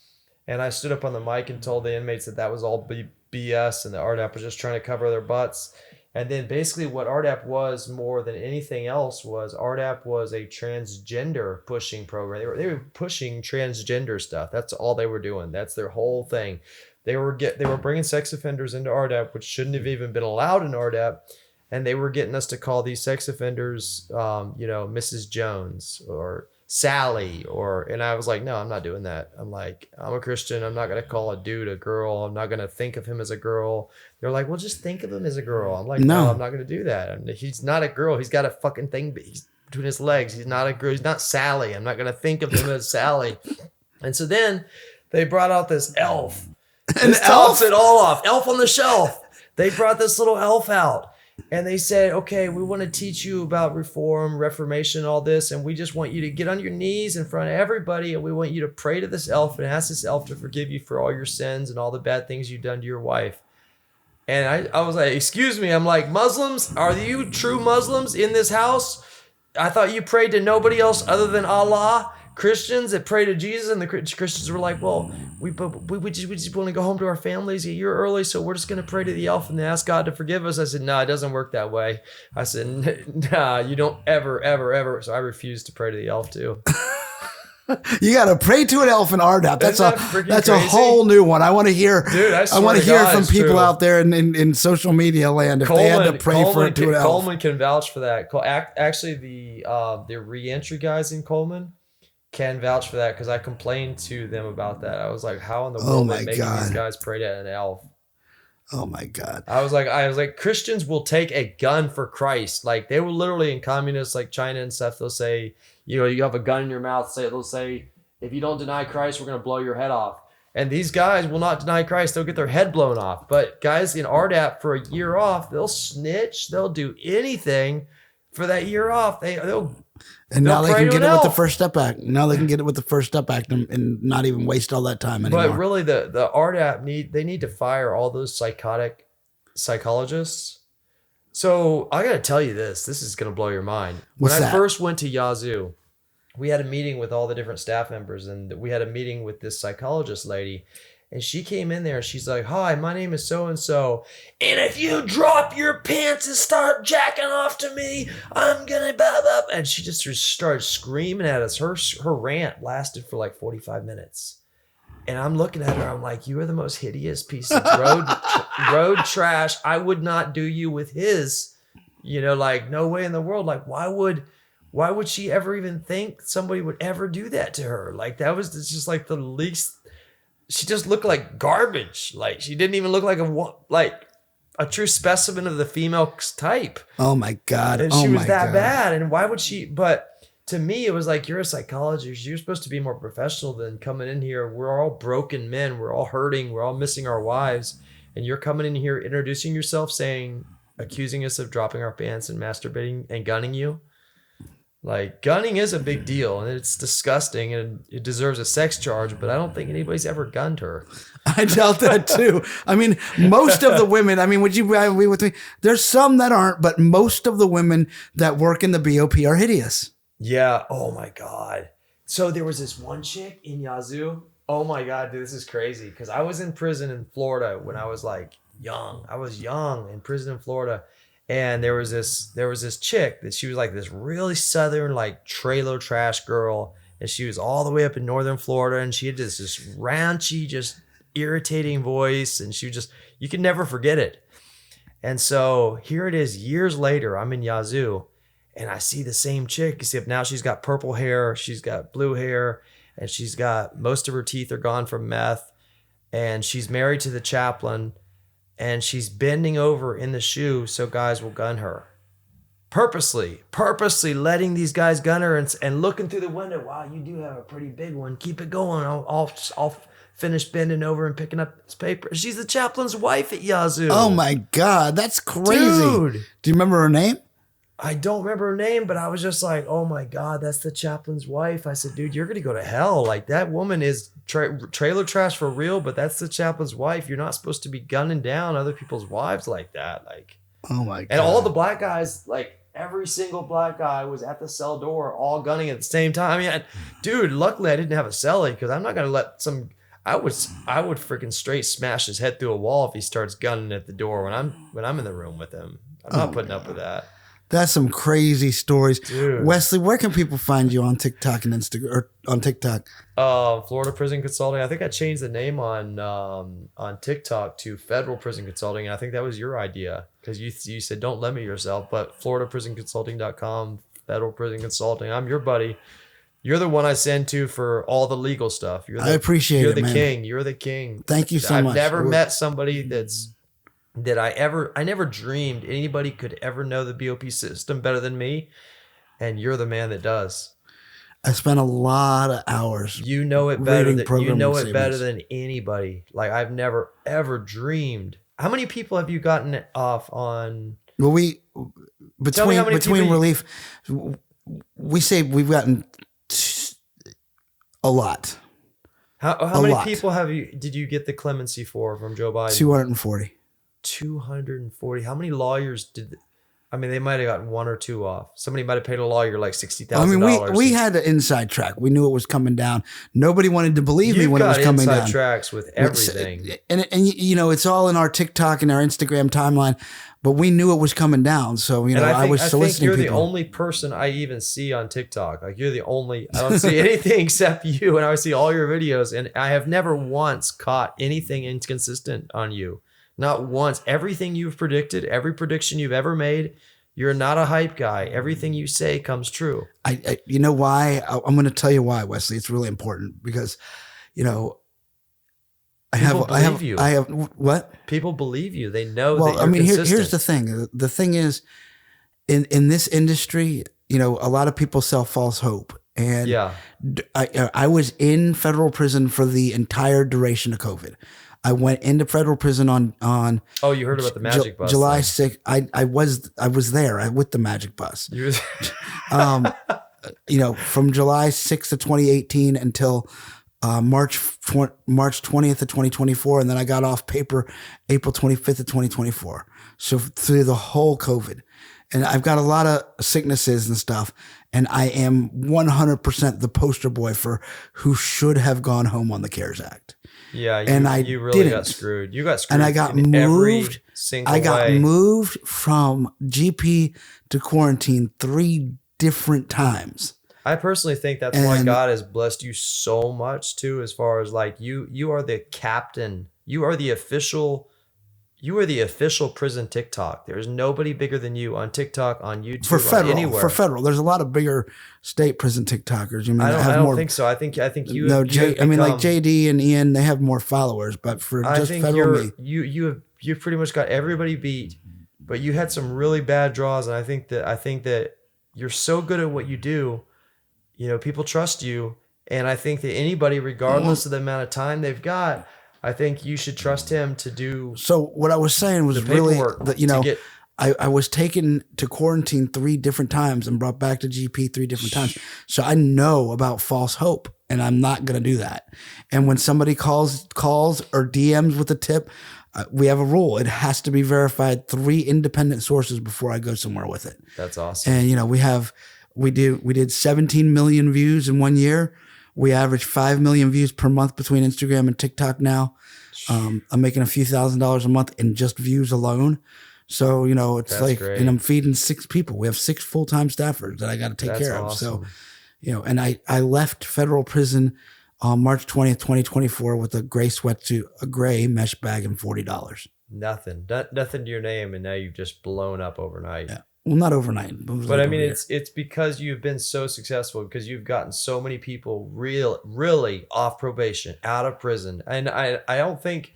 S2: And I stood up on the mic and told the inmates that was all BS and the RDAP was just trying to cover their butts. And then basically what RDAP was more than anything else was RDAP was a transgender pushing program. They were pushing transgender stuff. That's all they were doing. That's their whole thing. They were bringing sex offenders into RDAP, which shouldn't have even been allowed in RDAP. And they were getting us to call these sex offenders, Mrs. Jones or Sally, and I was like, no, I'm not doing that. I'm like, I'm a Christian. I'm not going to call a dude a girl. I'm not going to think of him as a girl. They're like, well, just think of him as a girl. I'm like, no, I'm not going to do that. He's not a girl. He's got a fucking thing between his legs. He's not a girl. He's not Sally. I'm not going to think of him as Sally. And so then they brought out this elf. This tops it all off. Elf on the shelf. They brought this little elf out. And they said, okay, we want to teach you about reformation, all this. And we just want you to get on your knees in front of everybody. And we want you to pray to this elf and ask this elf to forgive you for all your sins and all the bad things you've done to your wife. And I was like, excuse me. I'm like, Muslims, are you true Muslims in this house? I thought you prayed to nobody else other than Allah. Christians that pray to Jesus, and the Christians were like, well, we just want to go home to our families a year early, so we're just going to pray to the elf and ask God to forgive us. I said, no, it doesn't work that way. I said, nah, you don't ever. So I refused to pray to the elf too.
S1: You got to pray to an elf in RDAP. That's a whole new one. I want to hear.
S2: Dude,
S1: I want to hear from people out there in social media land if they had to pray to an elf.
S2: Coleman can vouch for that. Actually, the re-entry guys in Coleman can vouch for that because I complained to them about that. I was like, how in the world are they making these guys pray to an elf?
S1: Oh my God.
S2: I was like, Christians will take a gun for Christ. Like they will literally in communists like China and stuff, they'll say, you have a gun in your mouth, they'll say, if you don't deny Christ, we're going to blow your head off. And these guys will not deny Christ. They'll get their head blown off. But guys in RDAP for a year off, they'll snitch. They'll do anything for that year off.
S1: And now they can get it with the First Step Act. Now they can get it with the First Step Act and not even waste all that time anymore.
S2: But really, the RDAP need to fire all those psychotic psychologists. So I got to tell you this. This is going to blow your mind. When I first went to Yazoo, we had a meeting with all the different staff members, and we had a meeting with this psychologist lady. And she came in there and she's like, hi, my name is so-and-so. And if you drop your pants and start jacking off to me, I'm going to blah, blah. And she just started screaming at us. Her rant lasted for like 45 minutes. And I'm looking at her. I'm like, you are the most hideous piece of road trash. I would not do you with his, like no way in the world. Like, why would she ever even think somebody would ever do that to her? Like that was just like the least. She just looked like garbage. Like she didn't even look like a true specimen of the female type.
S1: Oh my God.
S2: And
S1: oh
S2: she was
S1: my
S2: that
S1: God.
S2: bad. And why would she? But to me, it was like, you're a psychologist. You're supposed to be more professional than coming in here. We're all broken men. We're all hurting. We're all missing our wives. And you're coming in here, introducing yourself, accusing us of dropping our pants and masturbating and gunning you. Like, gunning is a big deal, and it's disgusting, and it deserves a sex charge, but I don't think anybody's ever gunned her.
S1: I doubt that too. I mean, most of the women, I mean, would you agree with me? There's some that aren't, but most of the women that work in the BOP are hideous.
S2: Yeah. Oh my God. So there was this one chick in Yazoo. Oh my God, dude, this is crazy. Because I was in prison in Florida when I was like young. I was young in prison in Florida. And there was this chick that she was like this really southern, like trailer trash girl. And she was all the way up in northern Florida. And she had this raunchy, just irritating voice. And she was just, you could never forget it. And so here it is years later, I'm in Yazoo and I see the same chick, except now she's got purple hair, she's got blue hair, and she's got, most of her teeth are gone from meth. And she's married to the chaplain. And she's bending over in the shoe so guys will gun her. Purposely letting these guys gun her and looking through the window. Wow, you do have a pretty big one. Keep it going. I'll finish bending over and picking up this paper. She's the chaplain's wife at Yazoo.
S1: Oh my God, that's crazy.
S2: Dude.
S1: Do you remember her name?
S2: I don't remember her name, but I was just like, oh my God, that's the chaplain's wife. I said, dude, you're going to go to hell. Like, that woman is trailer trash for real, but that's the chaplain's wife. You're not supposed to be gunning down other people's wives like that. Like,
S1: oh my God.
S2: And all the black guys, like every single black guy was at the cell door, all gunning at the same time. I mean, dude, luckily I didn't have a cellie because I'm not going to let I would freaking straight smash his head through a wall if he starts gunning at the door when I'm in the room with him. I'm not putting up with that.
S1: That's some crazy stories.
S2: Dude.
S1: Wesley, where can people find you on TikTok and Instagram, or on TikTok?
S2: Florida Prison Consulting. I think I changed the name on TikTok to Federal Prison Consulting, and I think that was your idea because you said don't limit yourself. But FloridaPrisonConsulting.com, Federal Prison Consulting. I'm your buddy. You're the one I send to for all the legal stuff. I appreciate it. You're the king. You're the king.
S1: Thank you so much.
S2: I've never met somebody I never dreamed anybody could ever know the BOP system better than me. And you're the man that does.
S1: I spent a lot of hours.
S2: You know it better than anybody. Like, I've never ever dreamed. How many people have you gotten off on?
S1: Well, between relief, we say we've gotten a lot.
S2: How many people did you get the clemency from Joe Biden?
S1: 240.
S2: 240. How many lawyers they might have gotten one or two off. Somebody might have paid a lawyer like $60,000.
S1: I mean, we had an inside track. We knew it was coming down. Nobody wanted to believe me when it was coming down.
S2: Inside tracks with everything.
S1: And you know, it's all in our TikTok and our Instagram timeline, but we knew it was coming down. So, you know, I was soliciting people. I think
S2: you're the only person I even see on TikTok. Like, you're the only, I don't see anything except you, and I see all your videos, and I have never once caught anything inconsistent on you. Not once. Everything you've predicted, every prediction you've ever made, you're not a hype guy. Everything you say comes true.
S1: You know why? I'm going to tell you why, Wesley. It's really important because, you know, I have what?
S2: People believe you. They know that you're
S1: consistent. Here's the thing. The thing is, in this industry, you know, a lot of people sell false hope. And
S2: yeah.
S1: I was in federal prison for the entire duration of COVID. I went into federal prison on.
S2: Oh, you heard about the magic bus?
S1: July 6th. I was there with the magic bus. You know, from July 6th of 2018 until March 20th of 2024, and then I got off paper April 25th of 2024. So through the whole COVID, and I've got a lot of sicknesses and stuff, and I am 100% the poster boy for who should have gone home on the CARES Act.
S2: Yeah,
S1: you
S2: really got screwed. You got screwed,
S1: and I got moved. Moved from GP to quarantine 3 different times.
S2: I personally think that's why God has blessed you so much too. As far as like you are the captain. You are the official prison TikTok. There's nobody bigger than you on TikTok, on YouTube,
S1: for federal.
S2: Anywhere.
S1: For federal, there's a lot of bigger state prison TikTokers. You mean
S2: I don't think so. I think you.
S1: No, like JD and Ian, they have more followers, but for just federal,
S2: you you pretty much got everybody beat, but you had some really bad draws. And I think that you're so good at what you do, you know, people trust you. And I think that anybody, regardless of the amount of time they've got, I think you should trust him to do.
S1: So what I was saying was really that, you know, I was taken to quarantine 3 different times and brought back to GP 3 different times. So I know about false hope, and I'm not going to do that. And when somebody calls or DMs with a tip, we have a rule. It has to be verified 3 independent sources before I go somewhere with it.
S2: That's awesome.
S1: And, you know, we did 17 million views in 1 year. We average 5 million views per month between Instagram and TikTok now. I'm making a few $1,000s a month in just views alone. So, you know, it's That's great. And I'm feeding 6 people. We have 6 full-time staffers that I got to take care of. So, you know, and I left federal prison on March 20th, 2024 with a gray sweatsuit, a gray mesh bag, and $40.
S2: Nothing to your name. And now you've just blown up overnight.
S1: Yeah. Well, not overnight.
S2: But I mean, it's because you've been so successful, because you've gotten so many people really off probation, out of prison. And I don't think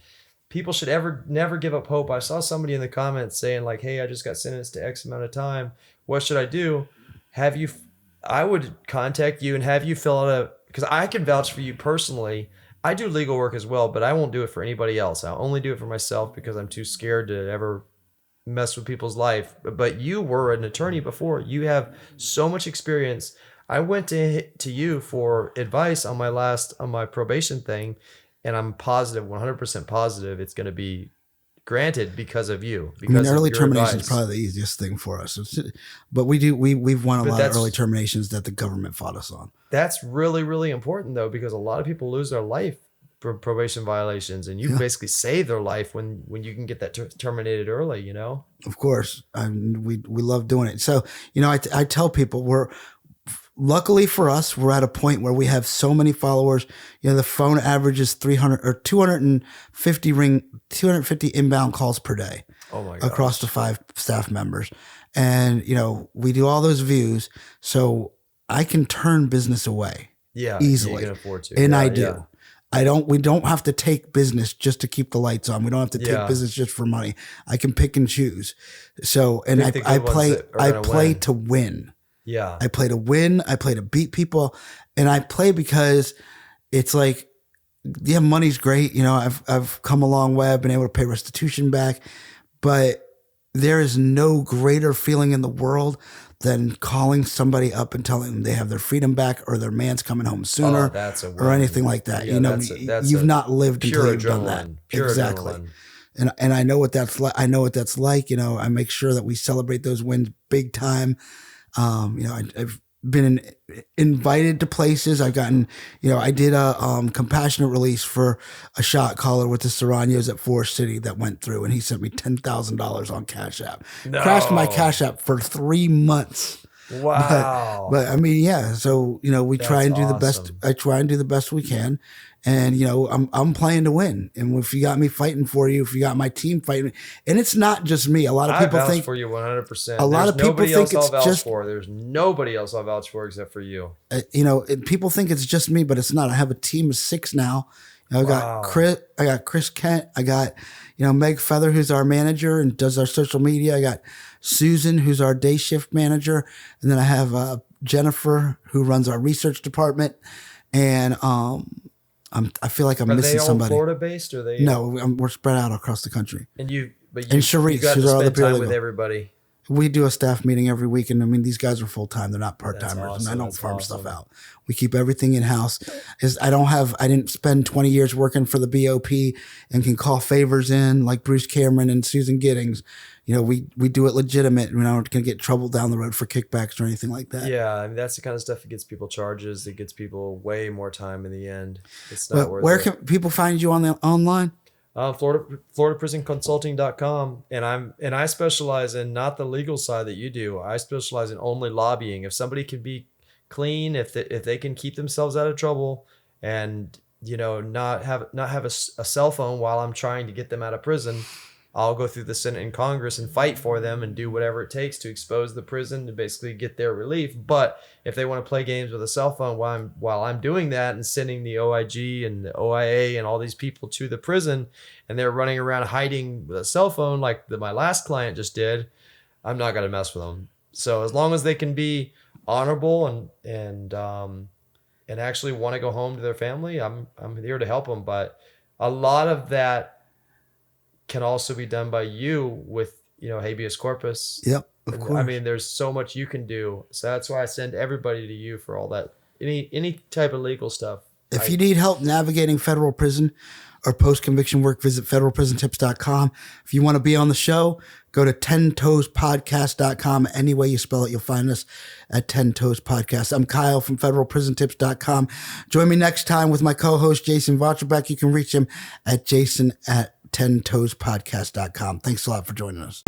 S2: people should never give up hope. I saw somebody in the comments saying like, hey, I just got sentenced to X amount of time. What should I do? I would contact you and have you fill out because I can vouch for you personally. I do legal work as well, but I won't do it for anybody else. I'll only do it for myself because I'm too scared to ever mess with people's life. But you were an attorney before. You have so much experience. I went to you for advice on my probation thing, and I'm positive, 100% positive, it's going to be granted because of you. Because
S1: early termination is probably the easiest thing for us. But we've won a lot of early terminations that the government fought us on. That's
S2: really important though, because a lot of people lose their life for probation violations, and you basically save their life when you can get that terminated early, you know?
S1: Of course. We love doing it. So, you know, I tell people luckily for us, we're at a point where we have so many followers. You know, the phone averages 300 or 250 inbound calls per day.
S2: Oh my gosh.
S1: Across the 5 staff members. And, you know, we do all those views. So I can turn business away.
S2: Yeah.
S1: Easily.
S2: You can afford to.
S1: And I do. Yeah. We don't have to take business just to keep the lights on. We don't have to take business just for money. I can pick and choose. So, and I play to win.
S2: Yeah.
S1: I play to win. I play to beat people. And I play because it's like, yeah, money's great. You know, I've come a long way. I've been able to pay restitution back, but there is no greater feeling in the world than calling somebody up and telling them they have their freedom back or their man's coming home sooner or anything like that. Yeah, you know, you've not lived until you've done that. Exactly. Adrenaline. And I know what that's like. You know, I make sure that we celebrate those wins big time. You know, I've been invited to places. I've gotten, you know, I did a compassionate release for a shot caller with the Serranos at Forest City that went through, and he sent me $10,000 on Cash App. No. Crashed my Cash App for 3 months.
S2: Wow.
S1: But I mean, yeah. So, you know, we try and do the best. I try and do the best we can. And, you know, I'm playing to win. And if you got me fighting for you, if you got my team fighting, and it's not just me. A lot of people think
S2: for you 100%.
S1: A lot of people think it's just
S2: there's nobody else I'll vouch for except for you.
S1: You know, people think it's just me, but it's not. I have a team of 6 now. You know, I got Chris Kent. I got, you know, Meg Feather, who's our manager and does our social media. I got Susan, who's our day shift manager. And then I have Jennifer, who runs our research department. And, I feel like I'm missing somebody.
S2: Are they all Florida based, or they?
S1: No, we're spread out across the country.
S2: And
S1: Sharice,
S2: got to spend time with everybody.
S1: We do a staff meeting every week, and I mean, these guys are full time; they're not part timers, awesome. And I don't farm stuff out. We keep everything in house. I didn't spend 20 years working for the BOP and can call favors in like Bruce Cameron and Susan Giddings. You know, we do it legitimate. We're not going to get trouble down the road for kickbacks or anything like that.
S2: Yeah, I mean, that's the kind of stuff that gets people charges. It gets people way more time in the end. It's not worth it.
S1: Where can people find you online?
S2: FloridaPrisonConsulting.com, and I specialize in not the legal side that you do. I specialize in only lobbying. If somebody can be clean, if they can keep themselves out of trouble, and you know not have a cell phone while I'm trying to get them out of prison, I'll go through the Senate and Congress and fight for them and do whatever it takes to expose the prison to basically get their relief. But if they want to play games with a cell phone while I'm doing that and sending the OIG and the OIA and all these people to the prison, and they're running around hiding with a cell phone like my last client just did, I'm not going to mess with them. So as long as they can be honorable and actually want to go home to their family, I'm here to help them. But a lot of that can also be done by you with, habeas corpus.
S1: Yep, of course.
S2: I mean, there's so much you can do. So that's why I send everybody to you for all that, any type of legal stuff.
S1: If you need help navigating federal prison or post-conviction work, visit federalprisontips.com. If you want to be on the show, go to 10toespodcast.com. Any way you spell it, you'll find us at 10 Toes Podcast. I'm Kyle from federalprisontips.com. Join me next time with my co-host, Jason Vacherbeck. You can reach him at jason@10toespodcast.com. Thanks a lot for joining us.